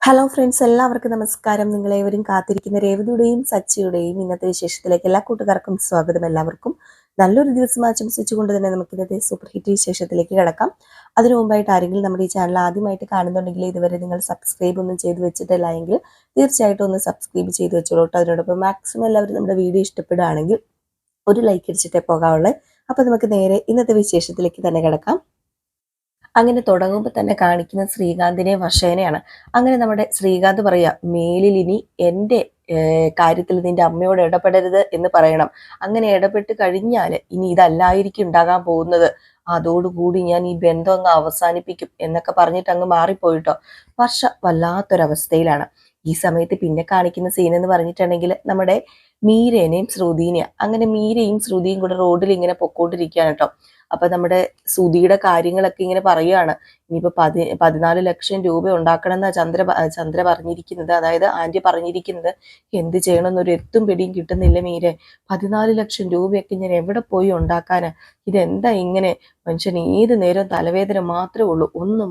Hello friends, എല്ലാവർക്കും നമസ്കാരം. നിങ്ങളേവരും കാത്തിരിക്കുന്ന രേവതിയുടെയും സച്ചിയുടെയും ഇന്നത്തെ വിശേഷത്തിലേക്ക് എല്ലാ കൂട്ടുകാർക്കും സ്വാഗതം. എല്ലാവർക്കും നല്ലൊരു ദിവസം ആശംസിച്ചുകൊണ്ട് തന്നെ നമുക്ക് ഇന്നത്തെ സൂപ്പർ ഹിറ്റ് വിശേഷത്തിലേക്ക് കിടക്കാം. അതിനു മുമ്പായിട്ട് ആരെങ്കിലും നമ്മുടെ ഈ ചാനൽ ആദ്യമായിട്ട് കാണുന്നുണ്ടെങ്കിൽ ഇതുവരെ നിങ്ങൾ സബ്സ്ക്രൈബ് ഒന്നും ചെയ്ത് വെച്ചിട്ടില്ല എങ്കിൽ തീർച്ചയായിട്ടും ഒന്ന് സബ്സ്ക്രൈബ് ചെയ്ത് വെച്ചോളൂ. അതിനോടൊപ്പം മാക്സിമം എല്ലാവരും നമ്മുടെ വീഡിയോ ഇഷ്ടപ്പെടുകയാണെങ്കിൽ ഒരു ലൈക്ക് അടിച്ചിട്ടേ പോകാവുള്ളൂ. അപ്പോൾ നമുക്ക് നേരെ ഇന്നത്തെ വിശേഷത്തിലേക്ക് തന്നെ കിടക്കാം. അങ്ങനെ തുടങ്ങുമ്പോൾ തന്നെ കാണിക്കുന്ന ശ്രീകാന്തിനെ വർഷേനെയാണ്. അങ്ങനെ നമ്മുടെ ശ്രീകാന്ത് പറയാ, മേലിൽ ഇനി എൻ്റെ കാര്യത്തിൽ നിന്റെ അമ്മയോട് ഇടപെടരുത് എന്ന് പറയണം. അങ്ങനെ ഇടപെട്ട് കഴിഞ്ഞാൽ ഇനി ഇതല്ലായിരിക്കും ഉണ്ടാകാൻ പോകുന്നത്. അതോടുകൂടി ഞാൻ ഈ ബന്ധം അങ്ങ് അവസാനിപ്പിക്കും എന്നൊക്കെ പറഞ്ഞിട്ട് അങ്ങ് മാറിപ്പോയിട്ടോ. വർഷ വല്ലാത്തൊരവസ്ഥയിലാണ്. ഈ സമയത്ത് പിന്നെ കാണിക്കുന്ന സീൻ എന്ന് പറഞ്ഞിട്ടുണ്ടെങ്കിൽ നമ്മുടെ മീരേനെയും ശ്രുതിനെയും. അങ്ങനെ മീരയും ശ്രുതിയും കൂടെ റോഡിൽ ഇങ്ങനെ പൊക്കോണ്ടിരിക്കുകയാണ് കേട്ടോ. അപ്പൊ നമ്മുടെ ശ്രുതിയുടെ കാര്യങ്ങളൊക്കെ ഇങ്ങനെ പറയുകയാണ്. ഇനിയിപ്പോ 14 ലക്ഷം രൂപ ഉണ്ടാക്കണം എന്നാ ചന്ദ്ര പറഞ്ഞിരിക്കുന്നത്. അതായത് ആന്റി പറഞ്ഞിരിക്കുന്നത്. എന്ത് ചെയ്യണമെന്നൊരു എത്തും പിടിയും കിട്ടുന്നില്ല മീരെ. 14 ലക്ഷം രൂപയൊക്കെ ഞാൻ എവിടെ പോയി ഉണ്ടാക്കാന്? ഇതെന്താ ഇങ്ങനെ? മനുഷ്യൻ ഏത് നേരം തലവേദന മാത്രമേ ഉള്ളൂ. ഒന്ന്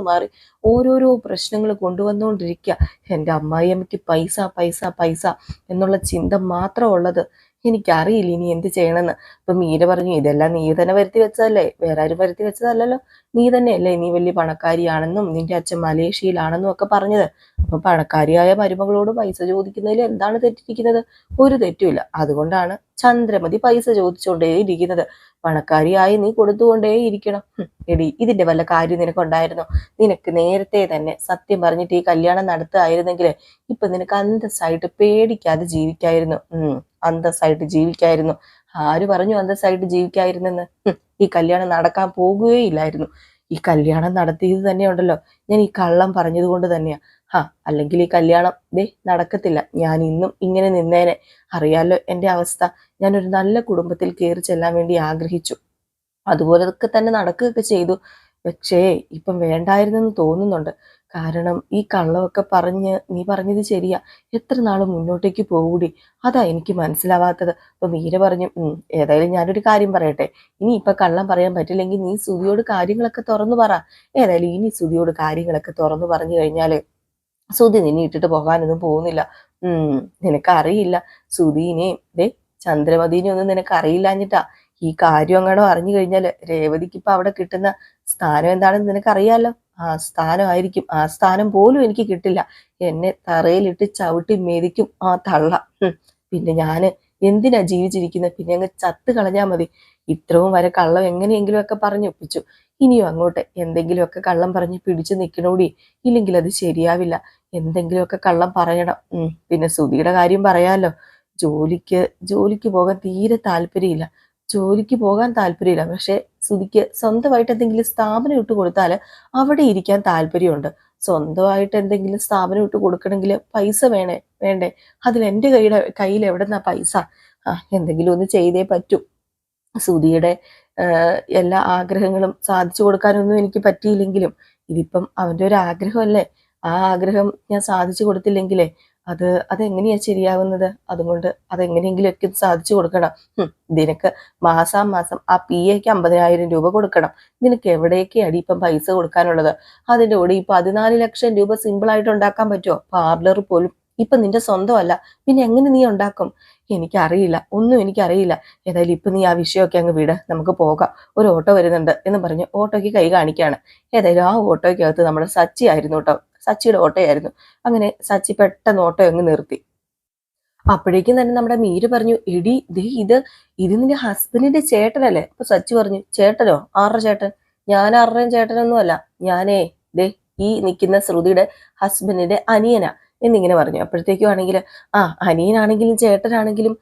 മാറി ഓരോരോ പ്രശ്നങ്ങൾ കൊണ്ടുവന്നുകൊണ്ടിരിക്കുക. എൻ്റെ അമ്മായിയമ്മയ്ക്ക് പൈസ പൈസ പൈസ എന്നുള്ള ചിന്ത മാത്രം ഉള്ളത്. എനിക്കറിയില്ല ഇനി എന്ത് ചെയ്യണമെന്ന്. അപ്പൊ മീര പറഞ്ഞു, ഇതെല്ലാം നീ തന്നെ വരുത്തി വെച്ചതല്ലേ, വേറെ ആരും വരുത്തി വെച്ചതല്ലല്ലോ. നീ തന്നെയല്ലേ നീ വലിയ പണക്കാരിയാണെന്നും നിന്റെ അച്ഛൻ മലേഷ്യയിലാണെന്നും ഒക്കെ പറഞ്ഞത്. അപ്പൊ പണക്കാരിയായ മരുമകളോട് പൈസ ചോദിക്കുന്നതിൽ എന്താണ് തെറ്റിരിക്കുന്നത്? ഒരു തെറ്റുമില്ല. അതുകൊണ്ടാണ് ചന്ദ്രമതി പൈസ ചോദിച്ചുകൊണ്ടേ ഇരിക്കുന്നത്. പണക്കാരിയായി നീ കൊടുത്തുകൊണ്ടേ ഇരിക്കണം. എടി, ഇതിന്റെ വല്ല കാര്യം നിനക്കുണ്ടായിരുന്നോ? നിനക്ക് നേരത്തെ തന്നെ സത്യം പറഞ്ഞിട്ട് ഈ കല്യാണം നടത്തുകയായിരുന്നെങ്കിൽ ഇപ്പൊ നിനക്ക് അന്തസ്സായിട്ട് പേടിക്കാതെ ജീവിക്കായിരുന്നു. അന്തസ്സായിട്ട് ജീവിക്കായിരുന്നു. ആര് പറഞ്ഞു അന്തസ്സായിട്ട് ജീവിക്കായിരുന്നെന്ന്? ഈ കല്യാണം നടക്കാൻ പോകുകയില്ലായിരുന്നു. ഈ കല്യാണം നടത്തിയത് തന്നെ ഉണ്ടല്ലോ, ഞാൻ ഈ കള്ളം പറഞ്ഞത് കൊണ്ട് തന്നെയാ. അല്ലെങ്കിൽ ഈ കല്യാണം നടക്കത്തില്ല. ഞാൻ ഇന്നും ഇങ്ങനെ നിന്നേനെ. അറിയാലോ എൻ്റെ അവസ്ഥ. ഞാനൊരു നല്ല കുടുംബത്തിൽ കയറി ചെല്ലാൻ വേണ്ടി ആഗ്രഹിച്ചു. അതുപോലൊക്കെ തന്നെ നടക്കുകയൊക്കെ ചെയ്തു. പക്ഷേ ഇപ്പം വേണ്ടായിരുന്നെന്ന് തോന്നുന്നുണ്ട്. കാരണം ഈ കള്ളമൊക്കെ പറഞ്ഞ് നീ പറഞ്ഞത് ശരിയാ. എത്ര നാള് മുന്നോട്ടേക്ക് പോകൂടി? അതാ എനിക്ക് മനസ്സിലാവാത്തത്. അപ്പൊ മീര പറഞ്ഞു, ഏതായാലും ഞാനൊരു കാര്യം പറയട്ടെ. ഇനി ഇപ്പൊ കള്ളം പറയാൻ പറ്റില്ലെങ്കിൽ നീ സുധിയോട് കാര്യങ്ങളൊക്കെ തുറന്നു പറ. ഏതായാലും ഇനി സുധിയോട് കാര്യങ്ങളൊക്കെ തുറന്നു പറഞ്ഞു കഴിഞ്ഞാല് സുധി നിന്നെ ഇട്ടിട്ട് പോകാനൊന്നും പോകുന്നില്ല. നിനക്കറിയില്ല സുധീനെയും ചന്ദ്രമതിനെയും ഒന്നും നിനക്ക് അറിയില്ലാഞ്ഞിട്ടാ. ഈ കാര്യം അങ്ങാണോ അറിഞ്ഞു കഴിഞ്ഞാല് രേവതിക്ക് ഇപ്പൊ അവിടെ കിട്ടുന്ന സ്ഥാനം എന്താണെന്ന് നിനക്കറിയാലോ. ആ സ്ഥാനമായിരിക്കും. ആ സ്ഥാനം പോലും എനിക്ക് കിട്ടില്ല. എന്നെ തറയിലിട്ട് ചവിട്ടി മെതിക്കും ആ തള്ള. പിന്നെ ഞാന് എന്തിനാ ജീവിച്ചിരിക്കുന്നത്? പിന്നെ അങ്ങ് ചത്ത് കളഞ്ഞാ മതി. ഇത്രവും വരെ കള്ളം എങ്ങനെയെങ്കിലും ഒക്കെ പറഞ്ഞൊപ്പിച്ചു. ഇനിയും അങ്ങോട്ട് എന്തെങ്കിലുമൊക്കെ കള്ളം പറഞ്ഞ് പിടിച്ചു നിൽക്കണോടി. ഇല്ലെങ്കിൽ അത് ശരിയാവില്ല. എന്തെങ്കിലുമൊക്കെ കള്ളം പറയണം. പിന്നെ സുധിയുടെ കാര്യം പറയാലോ. ജോലിക്ക് പോകാൻ തീരെ താല്പര്യമില്ല. പക്ഷെ സുധിക്ക് സ്വന്തമായിട്ട് എന്തെങ്കിലും സ്ഥാപനം ഇട്ട് കൊടുത്താല് അവിടെ ഇരിക്കാൻ താല്പര്യമുണ്ട്. സ്വന്തമായിട്ട് എന്തെങ്കിലും സ്ഥാപനം ഇട്ട് കൊടുക്കണമെങ്കിൽ പൈസ വേണ്ടേ? അതിൽ എൻ്റെ കയ്യിൽ എവിടെന്നാ പൈസ? എന്തെങ്കിലും ഒന്ന് ചെയ്തേ പറ്റൂ. സുധിയുടെ എല്ലാ ആഗ്രഹങ്ങളും സാധിച്ചു കൊടുക്കാനൊന്നും എനിക്ക് പറ്റിയില്ലെങ്കിലും ഇതിപ്പം അവൻ്റെ ഒരു ആഗ്രഹമല്ലേ. ആ ആഗ്രഹം ഞാൻ സാധിച്ചു കൊടുത്തില്ലെങ്കിലേ അതെങ്ങനെയാ ശരിയാവുന്നത്? അതുകൊണ്ട് അതെങ്ങനെയെങ്കിലും ഒക്കെ സാധിച്ചു കൊടുക്കണം. നിനക്ക് മാസം ആ PAക്ക് 50,000 രൂപ കൊടുക്കണം. നിനക്ക് എവിടേക്കാണ് ഇപ്പം പൈസ കൊടുക്കാനുള്ളത്? അതിൻ്റെ കൂടെ ഈ 14 ലക്ഷം രൂപ സിമ്പിളായിട്ട് ഉണ്ടാക്കാൻ പറ്റുമോ? പാർലർ പോലും ഇപ്പൊ നിന്റെ സ്വന്തമല്ല. പിന്നെ എങ്ങനെ നീ ഉണ്ടാക്കും? എനിക്കറിയില്ല. ഏതായാലും ഇപ്പൊ നീ ആ വിഷയമൊക്കെ അങ്ങ് വിട്, നമുക്ക് പോകാം. ഒരു ഓട്ടോ വരുന്നുണ്ട് എന്ന് പറഞ്ഞ് ഓട്ടോയ്ക്ക് കൈ കാണിക്കുകയാണ്. ഏതായാലും ആ ഓട്ടോയ്ക്കകത്ത് നമ്മുടെ സച്ചി ആയിരുന്നു കേട്ടോ. സച്ചിയുടെ ഓട്ടോയായിരുന്നു. അങ്ങനെ സച്ചി പെട്ടെന്ന് ഓട്ടോ അങ്ങ് നിർത്തി. അപ്പോഴേക്കും തന്നെ നമ്മുടെ മീര് പറഞ്ഞു, എടി ഇത് നിന്റെ ഹസ്ബൻഡിന്റെ ചേട്ടനല്ലേ? അപ്പൊ സച്ചി പറഞ്ഞു, ചേട്ടനോ? ആരുടെ ചേട്ടൻ? ഞാൻ ആരുടെയും ചേട്ടനൊന്നും അല്ല. ഞാനേ ഈ നിൽക്കുന്ന ശ്രുതിയുടെ ഹസ്ബൻഡിന്റെ അനിയനാ എന്നിങ്ങനെ പറഞ്ഞു. അപ്പോഴത്തേക്കും ആണെങ്കിൽ അനിയനാണെങ്കിലും ചേട്ടനാണെങ്കിലും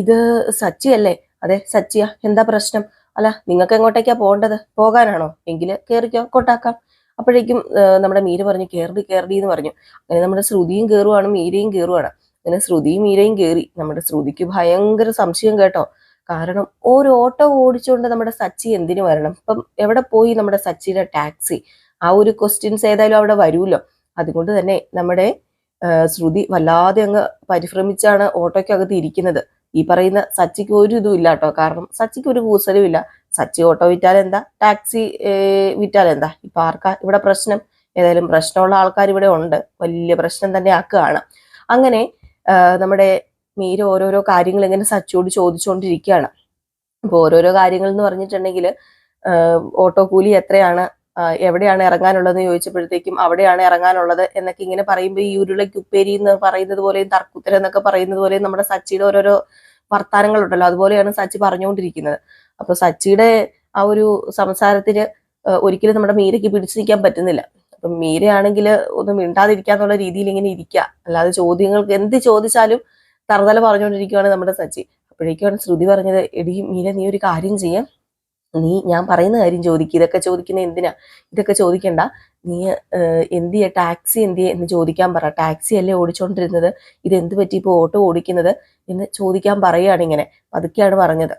ഇത് സച്ചിയല്ലേ? അതെ സച്ചിയാ. എന്താ പ്രശ്നം? അല്ല, നിങ്ങൾക്ക് എങ്ങോട്ടേക്കാ പോകേണ്ടത്? പോകാനാണോ? എങ്കില് കേറിക്കോ, കൊട്ടാക്കാം. അപ്പോഴേക്കും നമ്മുടെ മീര പറഞ്ഞു, കേറടി എന്ന് പറഞ്ഞു. അങ്ങനെ നമ്മുടെ ശ്രുതിയും കയറുവാണ്, മീരയും കയറുവാണ്. അങ്ങനെ ശ്രുതിയും മീരയും കയറി. നമ്മുടെ ശ്രുതിക്ക് ഭയങ്കര സംശയം കേട്ടോ. കാരണം ഒരു ഓട്ടോ ഓടിച്ചുകൊണ്ട് നമ്മുടെ സച്ചി എന്തിനു വരണം? ഇപ്പം എവിടെ പോയി നമ്മുടെ സച്ചിയുടെ ടാക്സി? ആ ഒരു ക്വസ്റ്റ്യൻസ് ഏതായാലും അവിടെ വരുമല്ലോ. അതുകൊണ്ട് തന്നെ നമ്മുടെ ശ്രുതി വല്ലാതെ അങ്ങ് പരിഭ്രമിച്ചാണ് ഓട്ടോയ്ക്കകത്ത് ഇരിക്കുന്നത്. ഈ പറയുന്ന സച്ചിക്ക് ഒരു ഇതും ഇല്ല കേട്ടോ. കാരണം സച്ചിക്ക് ഒരു കൂസലും ഇല്ല. സച്ചി ഓട്ടോ വിറ്റാലെന്താ, ടാക്സി വിറ്റാലെന്താ? ഇപ്പൊ ആർക്കാ ഇവിടെ പ്രശ്നം? ഏതായാലും പ്രശ്നമുള്ള ആൾക്കാർ ഇവിടെ ഉണ്ട്, വലിയ പ്രശ്നം തന്നെ ആക്കുകയാണ്. അങ്ങനെ നമ്മുടെ മീര ഓരോരോ കാര്യങ്ങൾ ഇങ്ങനെ സച്ചിയോട് ചോദിച്ചുകൊണ്ടിരിക്കുകയാണ്. അപ്പോൾ ഓരോരോ കാര്യങ്ങൾ എന്ന് പറഞ്ഞിട്ടുണ്ടെങ്കിൽ ഓട്ടോ കൂലി എത്രയാണ്, എവിടെയാണ് ഇറങ്ങാനുള്ളതെന്ന് ചോദിച്ചപ്പോഴത്തേക്കും അവിടെയാണ് ഇറങ്ങാനുള്ളത് എന്നൊക്കെ ഇങ്ങനെ പറയുമ്പോൾ ഈ ഉരുളയ്ക്ക് ഉപ്പേരി എന്ന് പറയുന്നത് പോലെയും തർക്കുത്തരം എന്നൊക്കെ പറയുന്നത് പോലെയും നമ്മുടെ സച്ചിയുടെ ഓരോരോ വർത്താനങ്ങളുണ്ടല്ലോ, അതുപോലെയാണ് സച്ചി പറഞ്ഞുകൊണ്ടിരിക്കുന്നത്. അപ്പൊ സച്ചിയുടെ ആ ഒരു സംസാരത്തിന് ഒരിക്കലും നമ്മുടെ മീരയ്ക്ക് പിടിച്ചു നിൽക്കാൻ പറ്റുന്നില്ല. അപ്പൊ മീരയാണെങ്കിൽ ഒന്നും മിണ്ടാതിരിക്കാന്നുള്ള രീതിയിൽ ഇങ്ങനെ ഇരിക്കുക, അല്ലാതെ ചോദ്യങ്ങൾക്ക് എന്ത് ചോദിച്ചാലും തറുതല പറഞ്ഞുകൊണ്ടിരിക്കുകയാണ് നമ്മുടെ സച്ചി. അപ്പോഴേക്കാണ് ശ്രുതി പറഞ്ഞത്, എടി മീര നീ ഒരു കാര്യം ചെയ്യാം, നീ ഞാൻ പറയുന്ന കാര്യം ചോദിക്കുക, ഇതൊക്കെ ചോദിക്കുന്ന എന്തിനാ, ഇതൊക്കെ ചോദിക്കണ്ട, നീ എന്തിയെ ടാക്സി എന്തിയെ എന്ന് ചോദിക്കാൻ പറ, ടാക്സി അല്ലേ ഓടിച്ചോണ്ടിരുന്നത്, ഇത് എന്ത് പറ്റി ഇപ്പൊ ഓട്ടോ ഓടിക്കുന്നത് എന്ന് ചോദിക്കാൻ പറയുകയാണ്. ഇങ്ങനെ അതൊക്കെയാണ് പറഞ്ഞത്.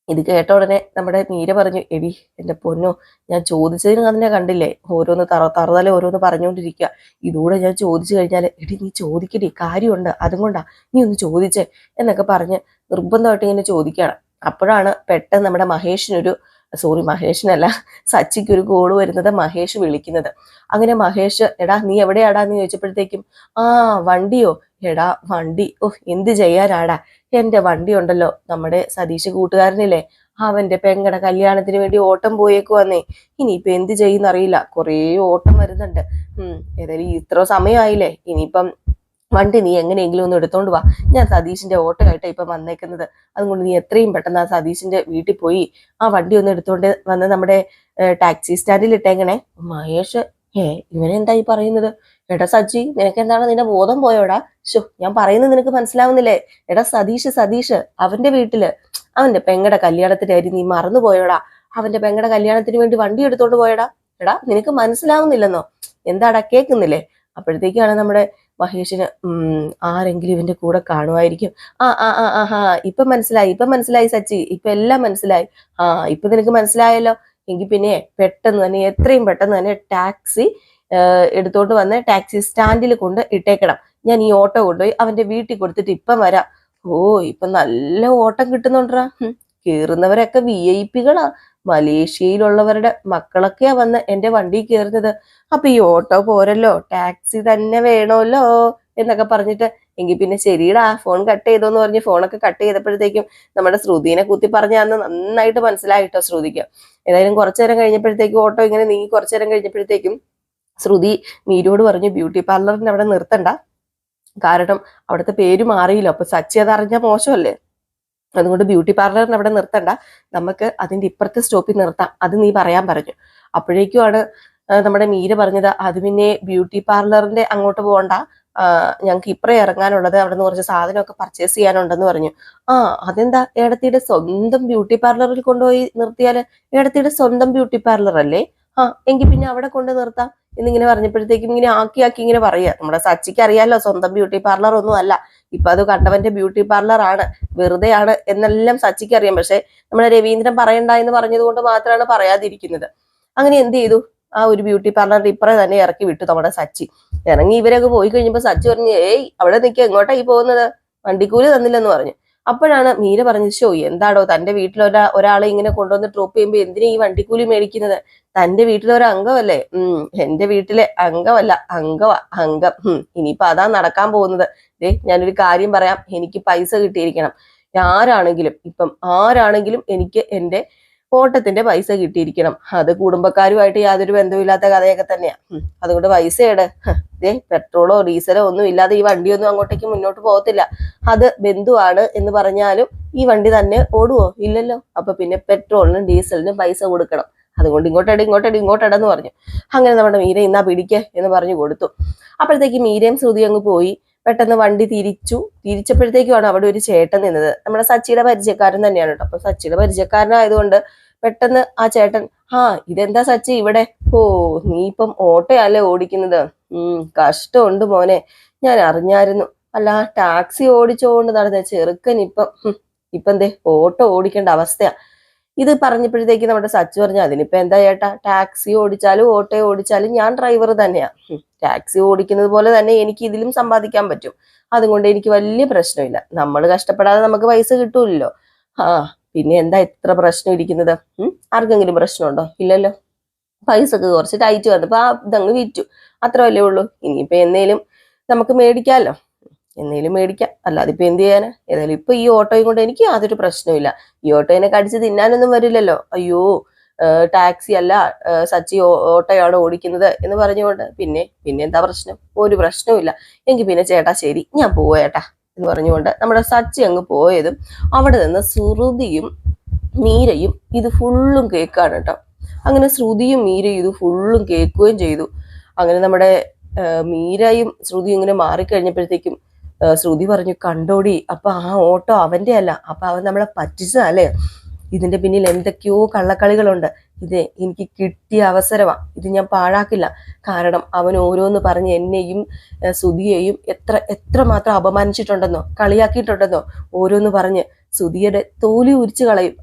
ഇത് കേട്ട ഉടനെ നമ്മുടെ മീര പറഞ്ഞു, എടി എന്റെ പൊന്നോ, ഞാൻ ചോദിച്ചതിന് തന്നെ കണ്ടില്ലേ, ഓരോന്ന് തറുതല ഓരോന്ന് പറഞ്ഞുകൊണ്ടിരിക്കുക, ഇതുകൂടെ ഞാൻ ചോദിച്ചു കഴിഞ്ഞാൽ എടി നീ ചോദിക്കടി, കാര്യമുണ്ട്, അതുകൊണ്ടാ നീ ഒന്ന് ചോദിച്ചേ എന്നൊക്കെ പറഞ്ഞ് നിർബന്ധമായിട്ട് ഇങ്ങനെ ചോദിക്കുകയാണ്. അപ്പോഴാണ് പെട്ടെന്ന് നമ്മുടെ മഹേഷിനല്ല സച്ചിക്കൊരു കോള് വരുന്നത്, മഹേഷ് വിളിക്കുന്നത്. അങ്ങനെ മഹേഷ്, എടാ നീ എവിടെയാടാന്ന് ചോദിച്ചപ്പോഴത്തേക്കും, ആ വണ്ടിയോ, എടാ വണ്ടി, എന്ത് ചെയ്യാനാടാ, എന്റെ വണ്ടി ഉണ്ടല്ലോ, നമ്മുടെ സതീഷ് കൂട്ടുകാരനില്ലേ, അവന്റെ പെങ്ങടെ കല്യാണത്തിന് വേണ്ടി ഓട്ടം പോയേക്കുവന്നേ, ഇനിയിപ്പൊ എന്ത് ചെയ്യുന്നറിയില്ല, കുറേ ഓട്ടം വരുന്നുണ്ട്. ഏതായാലും ഇത്ര സമയമായില്ലേ, ഇനിയിപ്പം വണ്ടി നീ എങ്ങനെയെങ്കിലും ഒന്ന് എടുത്തോണ്ട് വാ, ഞാൻ സതീഷിന്റെ ഓട്ടോ ആയിട്ട് ഇപ്പൊ വന്നേക്കുന്നത്, അതുകൊണ്ട് നീ എത്രയും പെട്ടെന്ന് ആ സതീഷിന്റെ വീട്ടിൽ പോയി ആ വണ്ടി ഒന്ന് എടുത്തോണ്ട് വന്ന് നമ്മുടെ ടാക്സി സ്റ്റാൻഡിൽ ഇട്ടേക്കണേ. മഹേഷ്, ഇവനെന്തായി പറയുന്നത്, എടാ സച്ചി നിനക്ക് എന്താണ്, നിന്റെ ബോധം പോയോടാ, ഞാൻ പറയുന്നത് നിനക്ക് മനസ്സിലാവുന്നില്ലേ, എടാ സതീഷ് അവന്റെ വീട്ടില് അവന്റെ പെങ്ങടെ കല്യാണത്തിന്റെ കാര്യം നീ മറന്നുപോയോടാ, അവന്റെ പെങ്ങടെ കല്യാണത്തിന് വേണ്ടി വണ്ടി എടുത്തോണ്ട് പോയടാ, എടാ നിനക്ക് മനസ്സിലാവുന്നില്ലെന്നോ, എന്താടാ കേൾക്കുന്നില്ലേ? അപ്പോഴത്തേക്കാണ് നമ്മുടെ മഹേഷിന് ആരെങ്കിലും ഇവന്റെ കൂടെ കാണുമായിരിക്കും, ഇപ്പൊ മനസ്സിലായി സച്ചി, ഇപ്പൊ എല്ലാം മനസ്സിലായി, ഇപ്പൊ നിനക്ക് മനസ്സിലായല്ലോ, എങ്കിൽ പിന്നെ പെട്ടെന്ന് തന്നെ എത്രയും പെട്ടെന്ന് തന്നെ ടാക്സി എടുത്തോണ്ട് വന്ന് ടാക്സി സ്റ്റാൻഡിൽ കൊണ്ട് ഇട്ടേക്കണം, ഞാൻ ഈ ഓട്ടോ കൊണ്ടുപോയി അവന്റെ വീട്ടിൽ കൊടുത്തിട്ട് ഇപ്പം വരാം. ഇപ്പൊ നല്ല ഓട്ടം കിട്ടുന്നുണ്ടാ, കേറുന്നവരൊക്കെ VIP കളാ, മലേഷ്യയിലുള്ളവരുടെ മക്കളൊക്കെയാ വന്ന് എന്റെ വണ്ടി കയറുന്നത്, അപ്പൊ ഈ ഓട്ടോ പോരല്ലോ, ടാക്സി തന്നെ വേണമല്ലോ എന്നൊക്കെ പറഞ്ഞിട്ട്, എങ്കിൽ പിന്നെ ശരിടാ ഫോൺ കട്ട് ചെയ്തോന്ന് പറഞ്ഞ് ഫോണൊക്കെ കട്ട് ചെയ്തപ്പോഴത്തേക്കും നമ്മുടെ ശ്രുതിനെ കുത്തി പറഞ്ഞ അന്ന് നന്നായിട്ട് മനസ്സിലായിട്ടോ ശ്രുതിക്ക്. ഏതായാലും കുറച്ചു നേരം കഴിഞ്ഞപ്പോഴത്തേക്കും ഓട്ടോ ഇങ്ങനെ നീങ്ങി കുറച്ചു നേരം കഴിഞ്ഞപ്പോഴത്തേക്കും ശ്രുതി മീരോട് പറഞ്ഞു, ബ്യൂട്ടി പാർലറിന് അവിടെ നിർത്തണ്ട, കാരണം അവിടുത്തെ പേര് മാറിയില്ല, അപ്പൊ സച്ചി അത് അറിഞ്ഞാൽ മോശമല്ലേ, അതുകൊണ്ട് ബ്യൂട്ടി പാർലറിന് അവിടെ നിർത്തണ്ട, നമുക്ക് അതിന്റെ ഇപ്പുറത്തെ സ്റ്റോപ്പിൽ നിർത്താം, അത് നീ പറയാൻ പറഞ്ഞു. അപ്പോഴേക്കുമാണ് നമ്മുടെ മീര പറഞ്ഞത്, അത് പിന്നെ ബ്യൂട്ടി പാർലറിന്റെ അങ്ങോട്ട് പോകണ്ട, ഞങ്ങൾക്ക് ഇപ്പറേ ഇറങ്ങാനുള്ളത്, അവിടെ നിന്ന് കുറച്ച് സാധനമൊക്കെ പർച്ചേസ് ചെയ്യാനുണ്ടെന്ന് പറഞ്ഞു. അതെന്താ, ഏടത്തിയുടെ സ്വന്തം ബ്യൂട്ടി പാർലറിൽ കൊണ്ടുപോയി നിർത്തിയാല്, ഏടത്തിയുടെ സ്വന്തം ബ്യൂട്ടി പാർലർ അല്ലേ, എങ്കിൽ പിന്നെ അവിടെ കൊണ്ട് നിർത്താം എന്നിങ്ങനെ പറഞ്ഞപ്പോഴത്തേക്കും ഇങ്ങനെ ആക്കി ഇങ്ങനെ പറയുക. നമ്മുടെ സച്ചിക്ക് അറിയാലോ സ്വന്തം ബ്യൂട്ടി പാർലർ ഒന്നും അല്ല, ഇപ്പൊ അത് കണ്ടവന്റെ ബ്യൂട്ടി പാർലർ ആണ്, വെറുതെ ആണ് എന്നെല്ലാം സച്ചിക്ക് അറിയാം. പക്ഷെ നമ്മുടെ രവീന്ദ്രൻ പറയണ്ട എന്ന് പറഞ്ഞത് കൊണ്ട് മാത്രമാണ് പറയാതിരിക്കുന്നത്. അങ്ങനെ എന്ത് ചെയ്തു, ആ ഒരു ബ്യൂട്ടി പാർലറിന്റെ ഇപ്പറേ തന്നെ ഇറക്കി വിട്ടു നമ്മുടെ സച്ചി. ഇറങ്ങി ഇവരൊക്കെ പോയി കഴിഞ്ഞപ്പോ സച്ചി പറഞ്ഞു, അവിടെ നിൽക്കുക, എങ്ങോട്ടാ ഈ പോകുന്നത്, വണ്ടിക്കൂലി തന്നില്ലെന്ന് പറഞ്ഞു. അപ്പോഴാണ് മീര പറഞ്ഞത്, എന്താടോ തന്റെ വീട്ടിൽ ഒരാളെ ഇങ്ങനെ കൊണ്ടുവന്ന് ഡ്രോപ്പ് ചെയ്യുമ്പോ എന്തിനാ ഈ വണ്ടിക്കൂലി മേടിക്കുന്നത്, തന്റെ വീട്ടിലൊരു അംഗമല്ലേ, എന്റെ വീട്ടിലെ അംഗമല്ല, അംഗം, ഇനിയിപ്പൊ അതാ നടക്കാൻ പോകുന്നത്. ഞാനൊരു കാര്യം പറയാം, എനിക്ക് പൈസ കിട്ടിയിരിക്കണം, ആരാണെങ്കിലും എനിക്ക് എന്റെ ഓട്ടത്തിന്റെ പൈസ കിട്ടിയിരിക്കണം, അത് കുടുംബക്കാരുമായിട്ട് യാതൊരു ബന്ധമില്ലാത്ത കഥയൊക്കെ തന്നെയാ, അതുകൊണ്ട് പൈസയുടെ പെട്രോളോ ഡീസലോ ഒന്നും ഇല്ലാതെ ഈ വണ്ടിയൊന്നും അങ്ങോട്ടേക്ക് മുന്നോട്ട് പോകത്തില്ല, അത് ബന്ധുവാണ് എന്ന് പറഞ്ഞാലും ഈ വണ്ടി തന്നെ ഓടുവോ, ഇല്ലല്ലോ, അപ്പൊ പിന്നെ പെട്രോളിനും ഡീസലിനും പൈസ കൊടുക്കണം, അതുകൊണ്ട് ഇങ്ങോട്ടെന്ന് പറഞ്ഞു. അങ്ങനെ നമ്മുടെ മീര ഇന്നാ പിടിക്ക് എന്ന് പറഞ്ഞു കൊടുത്തു. അപ്പോഴത്തേക്ക് മീരയും ശ്രുതി അങ്ങ് പോയി. പെട്ടെന്ന് വണ്ടി തിരിച്ചപ്പോഴത്തേക്കുമാണ് അവിടെ ഒരു ചേട്ടൻ നിന്നത്, നമ്മുടെ സച്ചിയുടെ പരിചയക്കാരൻ തന്നെയാണ് കേട്ടോ. അപ്പൊ സച്ചിയുടെ പരിചയക്കാരനായതുകൊണ്ട് പെട്ടെന്ന് ആ ചേട്ടൻ, ഇതെന്താ സച്ചി ഇവിടെ, നീ ഇപ്പം ഓട്ടോയല്ലേ ഓടിക്കുന്നത്, കഷ്ടമുണ്ട് മോനെ, ഞാൻ അറിഞ്ഞായിരുന്നു, അല്ല ടാക്സി ഓടിച്ചോണ്ട് നടന്ന ചെറുക്കൻ ഇപ്പം എന്തേ ഓട്ടോ ഓടിക്കേണ്ട അവസ്ഥയാ. ഇത് പറഞ്ഞപ്പോഴത്തേക്ക് നമ്മുടെ സച്ചു പറഞ്ഞു, അതിനിപ്പോ എന്താ ചേട്ടാ, ടാക്സി ഓടിച്ചാലും ഓട്ടോ ഓടിച്ചാലും ഞാൻ ഡ്രൈവർ തന്നെയാ, ടാക്സി ഓടിക്കുന്നത് പോലെ തന്നെ എനിക്ക് ഇതിലും സമ്പാദിക്കാൻ പറ്റും, അതുകൊണ്ട് എനിക്ക് വലിയ പ്രശ്നമില്ല, നമ്മൾ കഷ്ടപ്പെടാതെ നമുക്ക് പൈസ കിട്ടൂല്ലോ. പിന്നെ എന്താ ഇത്ര പ്രശ്നം ഇരിക്കുന്നത്, ആർക്കെങ്കിലും പ്രശ്നമുണ്ടോ, ഇല്ലല്ലോ. പൈസക്ക് കുറച്ച് ടൈറ്റ് വന്നപ്പോ ഇതങ്ങ് വിറ്റു. അത്രയല്ലേ ഉള്ളൂ. ഇനിയിപ്പോ എന്നേലും നമുക്ക് മേടിക്കാമല്ലോ, എന്നേലും മേടിക്കാം, അല്ലാതെ ഇപ്പൊ എന്ത് ചെയ്യാനാ? ഏതായാലും ഇപ്പൊ ഈ ഓട്ടോയും കൊണ്ട് എനിക്ക് യാതൊരു പ്രശ്നമില്ല. ഈ ഓട്ടോനെ കടിച്ച് തിന്നാനൊന്നും വരില്ലല്ലോ. അയ്യോ ടാക്സി അല്ല, സച്ചി ഓട്ടോയാണ് ഓടിക്കുന്നത് എന്ന് പറഞ്ഞുകൊണ്ട് പിന്നെ പിന്നെ എന്താ പ്രശ്നം? ഒരു പ്രശ്നവും ഇല്ല. എങ്കിൽ പിന്നെ ചേട്ടാ ശരി, ഞാൻ പോവേട്ടാ എന്ന് പറഞ്ഞുകൊണ്ട് നമ്മുടെ സച്ചി അങ്ങ് പോയതും അവിടെ നിന്ന് ശ്രുതിയും മീരയും ഇത് ഫുള്ളും കേൾക്കാണ് കേട്ടോ. അങ്ങനെ ശ്രുതിയും മീരയും ഇത് ഫുള്ളും കേൾക്കുകയും ചെയ്തു. അങ്ങനെ നമ്മുടെ മീരയും ശ്രുതിയും ഇങ്ങനെ മാറിക്കഴിഞ്ഞപ്പോഴത്തേക്കും ശ്രുതി പറഞ്ഞു, കണ്ടോടി, അപ്പൊ ആ ഓട്ടോ അവന്റെ അല്ല, അപ്പൊ അവൻ നമ്മളെ പറ്റിച്ചതല്ലേ, ഇതിന്റെ പിന്നിൽ എന്തൊക്കെയോ കള്ളക്കളികളുണ്ട്. ഇത് എനിക്ക് കിട്ടിയ അവസരമാ, ഇത് ഞാൻ പാഴാക്കില്ല. കാരണം അവൻ ഓരോന്ന് പറഞ്ഞ് എന്നെയും ശ്രുതിയെയും എത്ര മാത്രം അപമാനിച്ചിട്ടുണ്ടെന്നോ, കളിയാക്കിയിട്ടുണ്ടെന്നോ, ഓരോന്ന് പറഞ്ഞ് ശ്രുതിയുടെ തോലി ഉരിച്ചു കളയും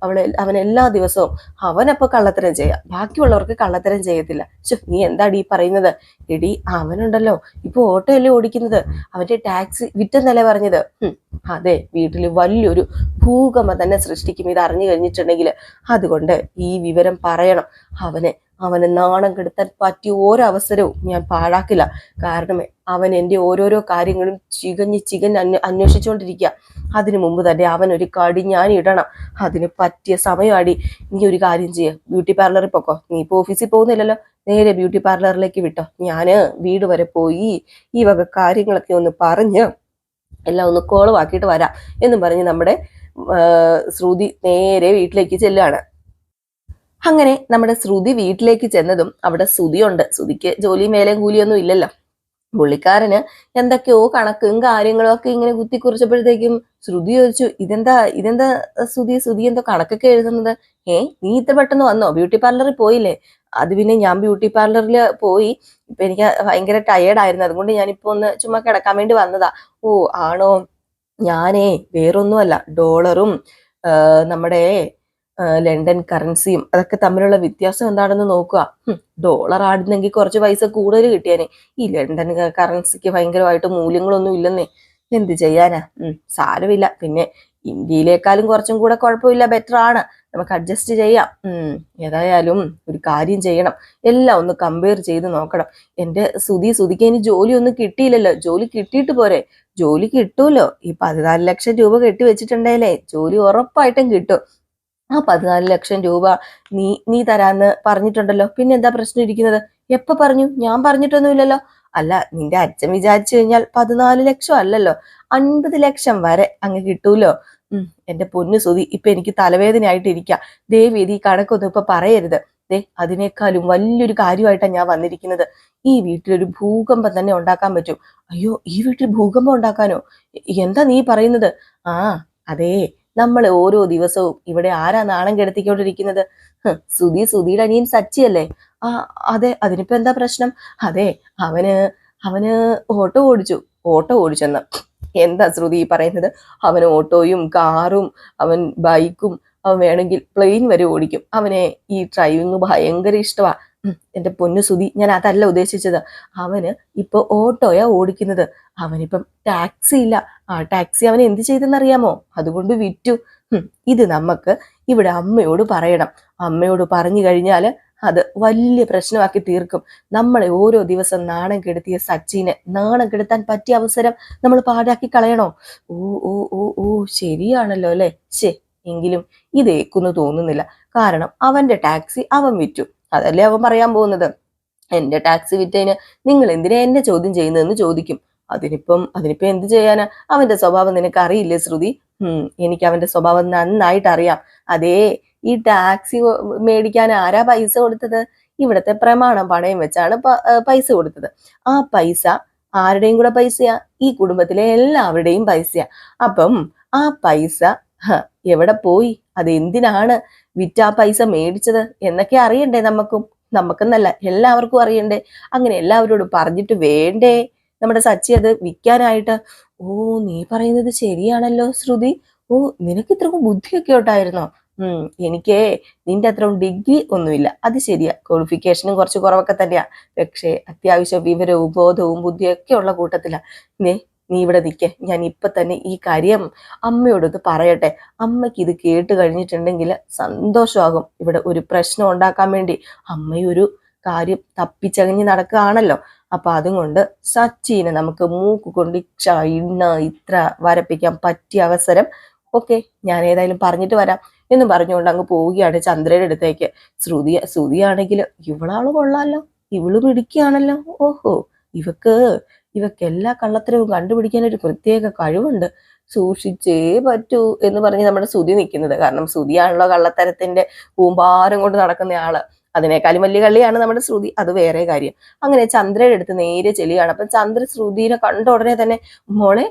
അവൻ എല്ലാ ദിവസവും. അവനപ്പൊ കള്ളത്തരം ചെയ്യാം, ബാക്കിയുള്ളവർക്ക് കള്ളത്തരം ചെയ്യത്തില്ല. നീ എന്താടി ഈ പറയുന്നത്? എടി അവനുണ്ടല്ലോ ഇപ്പൊ ഓട്ടോ അല്ലേ ഓടിക്കുന്നത്, അവന്റെ ടാക്സി വിറ്റെന്നല്ലേ പറഞ്ഞത്. അതെ, വീട്ടിൽ വലിയൊരു ഭൂകമ്പം തന്നെ സൃഷ്ടിക്കും ഇത് അറിഞ്ഞു കഴിഞ്ഞിട്ടുണ്ടെങ്കിൽ. അതുകൊണ്ട് ഈ വിവരം പറയണം. അവനെ നാണം കെടുത്താൻ പറ്റിയ ഓരോ അവസരവും ഞാൻ പാഴാക്കില്ല. കാരണം അവൻ എൻ്റെ ഓരോരോ കാര്യങ്ങളും ചികഞ്ഞ് അന്വേഷിച്ചുകൊണ്ടിരിക്കുക. അതിനു മുമ്പ് തന്നെ അവൻ ഒരു കടി ഞാൻ ഇടണം. അതിന് പറ്റിയ സമയമാടി. നീ ഒരു കാര്യം ചെയ്യ, ബ്യൂട്ടി പാർലറിൽ പൊക്കോ. നീ ഇപ്പൊ ഓഫീസിൽ പോകുന്നില്ലല്ലോ, നേരെ ബ്യൂട്ടി പാർലറിലേക്ക് വിട്ടോ. ഞാന് വീട് വരെ പോയി ഈ വക കാര്യങ്ങളൊക്കെ ഒന്ന് പറഞ്ഞ് എല്ലാം ഒന്ന് കോളവാക്കിയിട്ട് വരാം എന്നും പറഞ്ഞ് നമ്മുടെ ശ്രുതി നേരെ വീട്ടിലേക്ക് ചെല്ലുകയാണ്. അങ്ങനെ നമ്മുടെ ശ്രുതി വീട്ടിലേക്ക് ചെന്നതും അവിടെ ശ്രുതിയുണ്ട്. ശ്രുതിക്ക് ജോലിയും വേലയും കൂലിയൊന്നും ഇല്ലല്ലോ. പുള്ളിക്കാരന് എന്തൊക്കെയോ കണക്കും കാര്യങ്ങളും ഒക്കെ ഇങ്ങനെ കുത്തിക്കുറിച്ചപ്പോഴത്തേക്കും ശ്രുതി ചോദിച്ചു, ഇതെന്താ ശ്രുതി എന്തോ കണക്കൊക്കെ എഴുതുന്നത്? നീ ഇത്ര പെട്ടെന്ന് വന്നോ? ബ്യൂട്ടി പാർലറിൽ പോയില്ലേ? അത് പിന്നെ ഞാൻ ബ്യൂട്ടി പാർലറിൽ പോയി, ഇപ്പൊ എനിക്ക് ഭയങ്കര ടയേർഡായിരുന്നു, അതുകൊണ്ട് ഞാനിപ്പോ ഒന്ന് ചുമ്മാ കിടക്കാൻ വേണ്ടി വന്നതാ. ഓ ആണോ? ഞാനേ വേറൊന്നുമല്ല, ഡോളറും നമ്മുടെ ലണ്ടൻ കറൻസിയും അതൊക്കെ തമ്മിലുള്ള വ്യത്യാസം എന്താണെന്ന് നോക്കുക. ഡോളർ ആടുന്നെങ്കിൽ കുറച്ച് പൈസ കൂടുതൽ കിട്ടിയാനേ, ഈ ലണ്ടൻ കറൻസിക്ക് ഭയങ്കരമായിട്ട് മൂല്യങ്ങളൊന്നും ഇല്ലെന്നേ. എന്ത് ചെയ്യാനാ? സാരമില്ല, പിന്നെ ഇന്ത്യയിലേക്കാളും കുറച്ചും കൂടെ കുഴപ്പമില്ല, ബെറ്റർ ആണ്, നമുക്ക് അഡ്ജസ്റ്റ് ചെയ്യാം. ഏതായാലും ഒരു കാര്യം ചെയ്യണം, എല്ലാം ഒന്ന് കമ്പയർ ചെയ്ത് നോക്കണം. എൻ്റെ ശ്രുതിക്ക് ഇനി ജോലി ഒന്നും കിട്ടിയില്ലല്ലോ, ജോലി കിട്ടിയിട്ട് പോരെ? ജോലി കിട്ടൂല്ലോ, ഈ 14 ലക്ഷം രൂപ കെട്ടി വെച്ചിട്ടുണ്ടേലേ ജോലി ഉറപ്പായിട്ടും കിട്ടും. ആ 14 ലക്ഷം രൂപ നീ തരാന്ന് പറഞ്ഞിട്ടുണ്ടല്ലോ, പിന്നെ എന്താ പ്രശ്നം ഇരിക്കുന്നത്? എപ്പോ പറഞ്ഞു? ഞാൻ പറഞ്ഞിട്ടൊന്നുമില്ലല്ലോ. അല്ല, നിന്റെ അച്ഛൻ വിചാരിച്ചു കഴിഞ്ഞാൽ 14 ലക്ഷം അല്ലല്ലോ, 50 ലക്ഷം വരെ അങ്ങ് കിട്ടൂലോ. എന്റെ പൊന്നു ശ്രുതി, ഇപ്പൊ എനിക്ക് തലവേദനയായിട്ടിരിക്കുക. ദേവി ഈ കണക്കൊന്നും ഇപ്പൊ പറയരുത്. അതിനേക്കാളും വലിയൊരു കാര്യമായിട്ടാണ് ഞാൻ വന്നിരിക്കുന്നത്. ഈ വീട്ടിലൊരു ഭൂകമ്പം തന്നെ ഉണ്ടാക്കാൻ പറ്റും. അയ്യോ, ഈ വീട്ടിൽ ഭൂകമ്പം ഉണ്ടാക്കാനോ? എന്താ നീ പറയുന്നത്? അതേ, നമ്മൾ ഓരോ ദിവസവും ഇവിടെ ആരാ നാണം കെടുത്തിക്കൊണ്ടിരിക്കുന്നത്? ശ്രുതിയുടെ അനിയൻ സച്ചിയല്ലേ? അതെ, അതിനിപ്പോ എന്താ പ്രശ്നം? അതെ, അവന് ഓട്ടോ ഓടിച്ചെന്ന്. എന്താ ശ്രുതി പറയുന്നത്? അവൻ ഓട്ടോയും കാറും അവൻ ബൈക്കും അവൻ വേണമെങ്കിൽ പ്ലെയിൻ വരെ ഓടിക്കും. അവനെ ഈ ഡ്രൈവിങ് ഭയങ്കര ഇഷ്ടമാ. എന്റെ പൊന്നു ശ്രുതി, ഞാൻ അതല്ല ഉദ്ദേശിച്ചത്. അവന് ഇപ്പൊ ഓട്ടോയാ ഓടിക്കുന്നത്. അവനിപ്പം ടാക്സി ഇല്ല. ആ ടാക്സി അവൻ എന്ത് ചെയ്തെന്നറിയാമോ? അതുകൊണ്ട് വിറ്റു. ഇത് നമുക്ക് ഇവിടെ അമ്മയോട് പറയണം. അമ്മയോട് പറഞ്ഞു കഴിഞ്ഞാല് അത് വലിയ പ്രശ്നമാക്കി തീർക്കും. നമ്മളെ ഓരോ ദിവസം നാണം കെടുത്തിയ സച്ചിനെ നാണം കെടുത്താൻ പറ്റിയ അവസരം നമ്മൾ പാഴാക്കി കളയണോ? ഓ ഓ ഓ ഓ ശരിയാണല്ലോ അല്ലെ? എങ്കിലും ഇതേക്കുന്നു തോന്നുന്നില്ല. കാരണം അവന്റെ ടാക്സി അവൻ വിറ്റു, അതല്ലേ അവൻ പറയാൻ പോകുന്നത്. എന്റെ ടാക്സി വിറ്റതിന് നിങ്ങൾ എന്തിനാ എന്നെ ചോദ്യം ചെയ്യുന്നതെന്ന് ചോദിക്കും. അതിനിപ്പം എന്ത് ചെയ്യാനാ? അവന്റെ സ്വഭാവം നിനക്ക് അറിയില്ലേ ശ്രുതി? എനിക്ക് അവന്റെ സ്വഭാവം നന്നായിട്ട് അറിയാം. അതേ, ഈ ടാക്സി മേടിക്കാൻ ആരാ പൈസ കൊടുത്തത്? ഇവിടത്തെ പ്രമാണം പണയം വെച്ചാണ് പൈസ കൊടുത്തത്. ആ പൈസ ആരുടെയും കൂടെ പൈസയാ? ഈ കുടുംബത്തിലെ എല്ലാവരുടെയും പൈസയാ. അപ്പം ആ പൈസ എവിടെ പോയി? അതെന്തിനാണ് വിറ്റ് ആ പൈസ മേടിച്ചത് എന്നൊക്കെ അറിയണ്ടേ? നമുക്കെന്നല്ല എല്ലാവർക്കും അറിയണ്ടേ? അങ്ങനെ എല്ലാവരോടും പറഞ്ഞിട്ട് വേണ്ടേ നമ്മുടെ സച്ചി അത് വിൽക്കാനായിട്ട്? ഓ, നീ പറയുന്നത് ശരിയാണല്ലോ ശ്രുതി. ഓ, നിനക്ക് ഇത്രക്കും ബുദ്ധിയൊക്കെ ഉണ്ടായിരുന്നോ? എനിക്ക് നിന്റെ അത്രയും ഡിഗ്രി ഒന്നുമില്ല, അത് ശരിയാ, ക്വാളിഫിക്കേഷനും കുറച്ച് കുറവൊക്കെ തന്നെയാ. പക്ഷേ അത്യാവശ്യം വിവരവും ബോധവും ബുദ്ധിയൊക്കെ ഉള്ള കൂട്ടത്തിലാ. നീ ഇവിടെ നിൽക്കേ, ഞാൻ ഇപ്പൊ തന്നെ ഈ കാര്യം അമ്മയോടൊന്ന് പറയട്ടെ. അമ്മയ്ക്ക് ഇത് കേട്ട് കഴിഞ്ഞിട്ടുണ്ടെങ്കിൽ സന്തോഷമാകും. ഇവിടെ ഒരു പ്രശ്നം ഉണ്ടാക്കാൻ വേണ്ടി അമ്മയൊരു കാര്യം തപ്പിച്ചകഞ്ഞ് നടക്കുകയാണല്ലോ. അപ്പൊ അതുകൊണ്ട് സച്ചിനെ നമുക്ക് മൂക്ക് കൊണ്ട് ഇന്ന് ഇത്ര വരപ്പിക്കാൻ പറ്റിയ അവസരം, ഓക്കെ ഞാൻ ഏതായാലും പറഞ്ഞിട്ട് വരാം എന്ന് പറഞ്ഞുകൊണ്ട് അങ്ങ് പോവുകയാണ് ചന്ദ്രയുടെ അടുത്തേക്ക്. ശ്രുതിയാണെങ്കിൽ ഇവളാള് കൊള്ളാലോ, ഇവള് മിടുക്കിയാണല്ലോ, ഓഹോ ഇവക്ക് എല്ലാ കള്ളത്തരവും കണ്ടുപിടിക്കാൻ ഒരു പ്രത്യേക കഴിവുണ്ട്, സൂക്ഷിച്ചേ പറ്റൂ എന്ന് പറഞ്ഞ് നമ്മുടെ ശ്രുതി നിൽക്കുന്നത്. കാരണം ശ്രുതിയാണല്ലോ കള്ളത്തരത്തിന്റെ കൂമ്പാരം കൊണ്ട് നടക്കുന്ന ആള്. അതിനേക്കാളും വലിയ കളിയാണ് നമ്മുടെ ശ്രുതി, അത് വേറെ കാര്യം. അങ്ങനെ ചന്ദ്രയുടെ അടുത്ത് നേരെ ചെല്ലുകയാണ്. അപ്പൊ ചന്ദ്ര ശ്രുതിനെ കണ്ട ഉടനെ തന്നെ മോളെ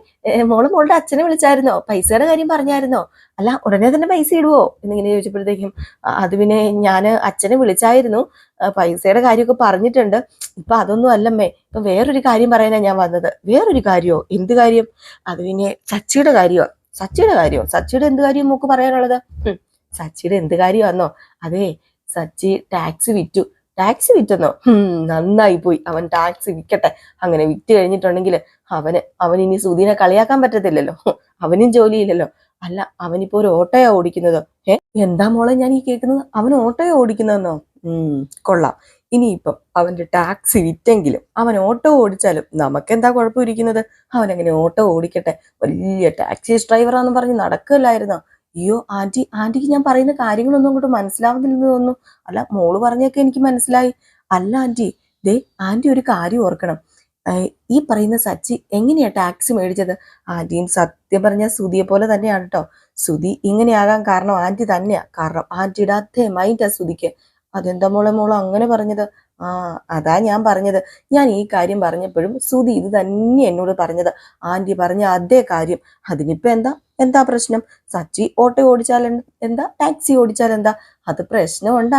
മോളുടെ അച്ഛനെ വിളിച്ചായിരുന്നോ, പൈസയുടെ കാര്യം പറഞ്ഞായിരുന്നോ, അല്ല ഉടനെ തന്നെ പൈസ ഇടുവോ എന്നിങ്ങനെ ചോദിച്ചപ്പോഴത്തേക്കും അത് പിന്നെ ഞാൻ അച്ഛനെ വിളിച്ചായിരുന്നു, പൈസയുടെ കാര്യമൊക്കെ പറഞ്ഞിട്ടുണ്ട്, ഇപ്പൊ അതൊന്നും അല്ലമ്മേ, ഇപ്പൊ വേറൊരു കാര്യം പറയാനാ ഞാൻ വന്നത്. വേറൊരു കാര്യമോ, എന്ത് കാര്യം? അത് പിന്നെ സച്ചിയുടെ കാര്യമോ. സച്ചിയുടെ എന്ത് കാര്യം മൂക്ക് പറയാനുള്ളത്? സച്ചിയുടെ എന്ത് കാര്യമാണെന്നോ, അതെ സച്ചി ടാക്സി വിറ്റെന്നോ? നന്നായി പോയി, അവൻ ടാക്സി വിൽക്കട്ടെ. അങ്ങനെ വിറ്റ് കഴിഞ്ഞിട്ടുണ്ടെങ്കിൽ അവൻ ഇനി സുധീനെ കളിയാക്കാൻ പറ്റത്തില്ലല്ലോ, അവനും ജോലിയില്ലല്ലോ. അല്ല അവനിപ്പോ ഒരു ഓട്ടോയാ ഓടിക്കുന്നത്. എന്താ മോളെ ഞാൻ ഈ കേൾക്കുന്നത്, അവൻ ഓട്ടോയോ ഓടിക്കുന്നതെന്നോ? കൊള്ളാം, ഇനിയിപ്പം അവന്റെ ടാക്സി വിറ്റെങ്കിലും അവൻ ഓട്ടോ ഓടിച്ചാലും നമുക്കെന്താ കുഴപ്പമിരിക്കുന്നത്? അവനങ്ങനെ ഓട്ടോ ഓടിക്കട്ടെ, വലിയ ടാക്സി ഡ്രൈവറാന്ന് പറഞ്ഞ് നടക്കുകയല്ലായിരുന്നോ? അയ്യോ ആന്റിക്ക് ഞാൻ പറയുന്ന കാര്യങ്ങളൊന്നും അങ്ങോട്ട് മനസ്സിലാവുന്നില്ലെന്ന് തോന്നുന്നു. അല്ല മോള് പറഞ്ഞൊക്കെ എനിക്ക് മനസ്സിലായി. അല്ല ആന്റി, ആന്റി ഒരു കാര്യം ഓർക്കണം, ഈ പറയുന്ന സച്ചി എങ്ങനെയാ ടാക്സി മേടിച്ചത്? ആന്റിയും സത്യം പറഞ്ഞ ശ്രുതിയെ പോലെ തന്നെയാണ് കേട്ടോ. ശ്രുതി ഇങ്ങനെയാകാൻ കാരണം ആന്റി തന്നെയാ. കാരണം ആന്റിയുടെ അതേ മൈൻഡാ ശ്രുതിക്ക്. അതെന്താ മോളെ അങ്ങനെ പറഞ്ഞത്? അതാ ഞാൻ പറഞ്ഞത്. ഞാൻ ഈ കാര്യം പറഞ്ഞപ്പോഴും ശ്രുതി ഇത് തന്നെ എന്നോട് പറഞ്ഞത്, ആന്റി പറഞ്ഞ അതേ കാര്യം. അതിനിപ്പോ എന്താ പ്രശ്നം? സച്ചി ഓട്ടോ ഓടിച്ചാൽ എന്താ, ടാക്സി ഓടിച്ചാൽ എന്താ? അത് പ്രശ്നമുണ്ട്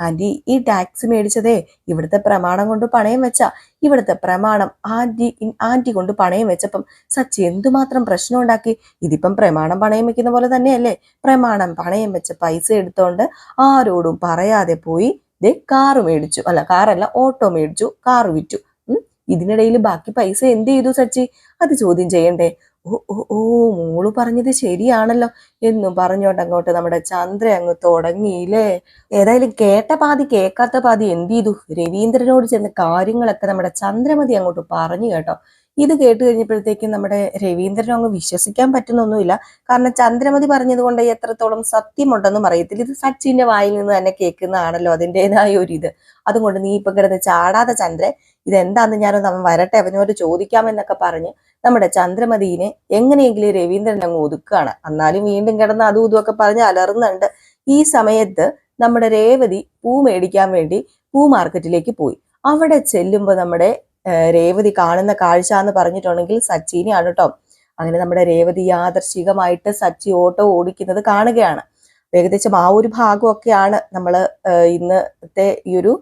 ആന്റി ഈ ടാക്സി മേടിച്ചതേ ഇവിടുത്തെ പ്രമാണം കൊണ്ട് പണയം വെച്ചാ. ഇവിടുത്തെ പ്രമാണം ആന്റി കൊണ്ട് പണയം വെച്ചപ്പം സച്ചി എന്തുമാത്രം പ്രശ്നം ഉണ്ടാക്കി. ഇതിപ്പം പ്രമാണം പണയം വെക്കുന്ന പോലെ തന്നെയല്ലേ? പ്രമാണം പണയം വെച്ച പൈസ എടുത്തോണ്ട് ആരോടും പറയാതെ പോയി കാറ് മേടിച്ചു, അല്ല കാറല്ല ഓട്ടോ മേടിച്ചു, കാറ് വിറ്റു. ഇതിനിടയിൽ ബാക്കി പൈസ എന്ത് ചെയ്തു സച്ചി? അത് ചോദ്യം ചെയ്യണ്ടേ? ഓ മോള് പറഞ്ഞത് ശരിയാണല്ലോ എന്നും പറഞ്ഞോണ്ട് അങ്ങോട്ട് നമ്മുടെ ചന്ദ്ര അങ്ങ് തുടങ്ങിയില്ലേ. ഏതായാലും കേട്ട പാതി കേൾക്കാത്ത പാതി എന്ത് ചെയ്തു, രവീന്ദ്രനോട് ചെന്ന കാര്യങ്ങളൊക്കെ നമ്മുടെ ചന്ദ്രമതി അങ്ങോട്ട് പറഞ്ഞു കേട്ടോ. ഇത് കേട്ട് കഴിഞ്ഞപ്പോഴത്തേക്കും നമ്മുടെ രവീന്ദ്രൻ അങ്ങ് വിശ്വസിക്കാൻ പറ്റുന്നൊന്നുമില്ല. കാരണം ചന്ദ്രമതി പറഞ്ഞത് കൊണ്ട് എത്രത്തോളം സത്യമുണ്ടെന്നും അറിയത്തില്ല. ഇത് സച്ചിന്റെ വായിൽ നിന്ന് തന്നെ കേൾക്കുന്നതാണല്ലോ അതിൻ്റെതായ ഒരു ഇത്. അതുകൊണ്ട് നീ ഇപ്പൊ കിടന്ന് ചാടാതെ ചന്ദ്രൻ, ഇതെന്താന്ന് ഞാനൊന്ന് അവൻ വരട്ടെ അവനോട് ചോദിക്കാമെന്നൊക്കെ പറഞ്ഞ് നമ്മുടെ ചന്ദ്രമതിനെ എങ്ങനെയെങ്കിലും രവീന്ദ്രൻ അങ്ങ് ഒതുക്കുകയാണ്. എന്നാലും വീണ്ടും കിടന്ന് അതും ഇതും ഒക്കെ പറഞ്ഞ് അലറുന്നുണ്ട്. ഈ സമയത്ത് നമ്മുടെ രേവതി പൂ മേടിക്കാൻ വേണ്ടി പൂ മാർക്കറ്റിലേക്ക് പോയി. അവിടെ ചെല്ലുമ്പോൾ നമ്മുടെ രേവതി കാണുന്ന കാഴ്ച എന്ന് പറഞ്ഞിട്ടുണ്ടെങ്കിൽ സച്ചിനെയാണ് കേട്ടോ. അങ്ങനെ നമ്മുടെ രേവതി യാദർശികമായിട്ട് സച്ചി ഓട്ടോ ഓടിക്കുന്നത് കാണുകയാണ്. ഏകദേശം ആ ഒരു ഭാഗമൊക്കെയാണ് നമ്മൾ ഇന്നത്തെ ഈ ഒരു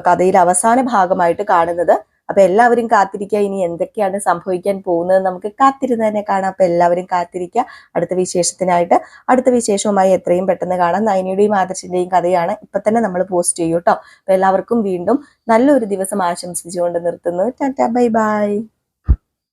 കഥയിലെ അവസാന ഭാഗമായിട്ട് കാണുന്നത്. അപ്പൊ എല്ലാവരും കാത്തിരിക്കുക, ഇനി എന്തൊക്കെയാണ് സംഭവിക്കാൻ പോകുന്നത് നമുക്ക് കാത്തിരുന്ന് തന്നെ കാണാം. അപ്പൊ എല്ലാവരും കാത്തിരിക്കുക അടുത്ത വിശേഷത്തിനായിട്ട്. അടുത്ത വിശേഷവുമായി എത്രയും പെട്ടെന്ന് കാണാം. നയനിയുടെയും ആദർശിന്റെയും കഥയാണ് ഇപ്പൊ തന്നെ നമ്മൾ പോസ്റ്റ് ചെയ്യും കേട്ടോ. അപ്പൊ എല്ലാവർക്കും വീണ്ടും നല്ലൊരു ദിവസം ആശംസിച്ചുകൊണ്ട് നിർത്തുന്നു. Tata, bye bye.